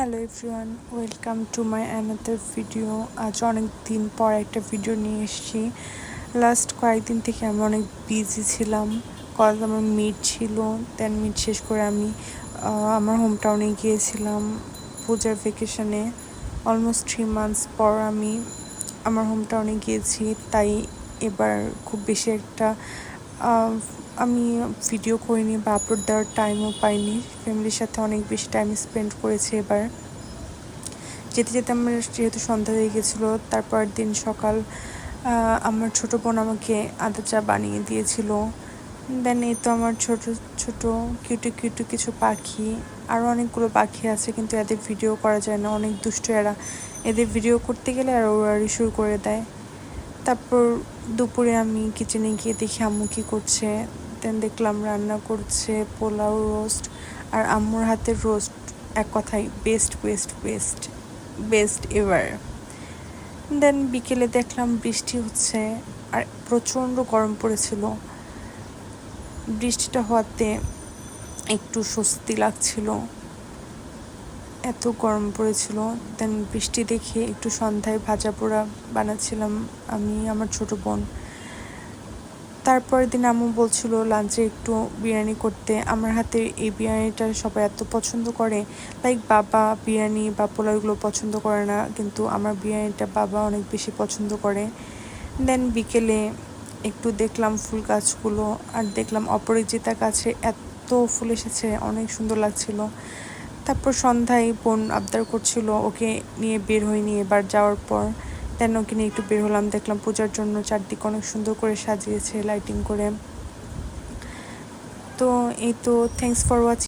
Hello everyone, welcome to my another video. আজ অনেক দিন পর একটা ভিডিও নিয়ে এসেছি। লাস্ট কয়েকদিন থেকে আমি অনেক বিজি ছিলাম, কজ আমার মিট ছিল। দেন মিট শেষ করে আমি আমার হোম টাউনে গিয়েছিলাম পূজার ভ্যাকেশনে। অলমোস্ট 3 months পর আমি আমার হোম টাউনে গিয়েছি, তাই এবার খুব বেশি একটা আমি ভিডিও করিনি বা আপলোড দেওয়ার টাইমও পাইনি। ফ্যামিলির সাথে অনেক বেশি টাইম স্পেন্ড করেছি। এবার যেতে যেতে আমার যেহেতু সন্ধ্যা হয়ে গেছিলো, তারপর দিন সকাল আমার ছোটো বোন আমাকে আদা চা বানিয়ে দিয়েছিল। দেন এই তো আমার ছোট ছোট কিউটু কিছু পাখি, আরও অনেকগুলো পাখি আছে, কিন্তু এদের ভিডিও করা যায় না, অনেক দুষ্ট এরা। এদের ভিডিও করতে গেলে আর ওরা শুরু করে দেয়। তারপর দুপুরে আমি কিচেনে গিয়ে দেখি আম্মু কী করছে। দেন দেখলাম রান্না করছে পোলাও, রোস্ট। আর আম্মুর হাতের রোস্ট এক কথায় বেস্ট এভার। দেন বিকেলে দেখলাম বৃষ্টি হচ্ছে, আর প্রচণ্ড গরম পড়েছিল। বৃষ্টিটা হওয়াতে একটু স্বস্তি লাগছিল, এত গরম পড়েছিল। দেন বৃষ্টি দেখে একটু সন্ধ্যায় ভাজা পোড়া বানাচ্ছিলাম আমি, আমার ছোটো বোন। তারপরের দিন আম্মু বলছিল লাঞ্চে একটু বিরিয়ানি করতে। আমার হাতে এই বিরিয়ানিটা সবাই এত পছন্দ করে, লাইক বাবা বিরিয়ানি বা পোলাওগুলো পছন্দ করে না, কিন্তু আমার বিরিয়ানিটা বাবা অনেক বেশি পছন্দ করে। দেন বিকেলে একটু দেখলাম ফুল গাছগুলো, আর দেখলাম অপরাজিতা গাছে এত ফুল এসেছে, অনেক সুন্দর লাগছিল। তারপর সন্ধ্যায় বোন আবদার করছিল, ওকে নিয়ে বের হয়নি এবার যাওয়ার পর। দেন ওকে নিয়ে একটু বের হলাম, দেখলাম পূজার জন্য চারদিক অনেক সুন্দর করে সাজিয়েছে লাইটিং করে। তো এই তো, থ্যাংকস ফর ওয়াচিং।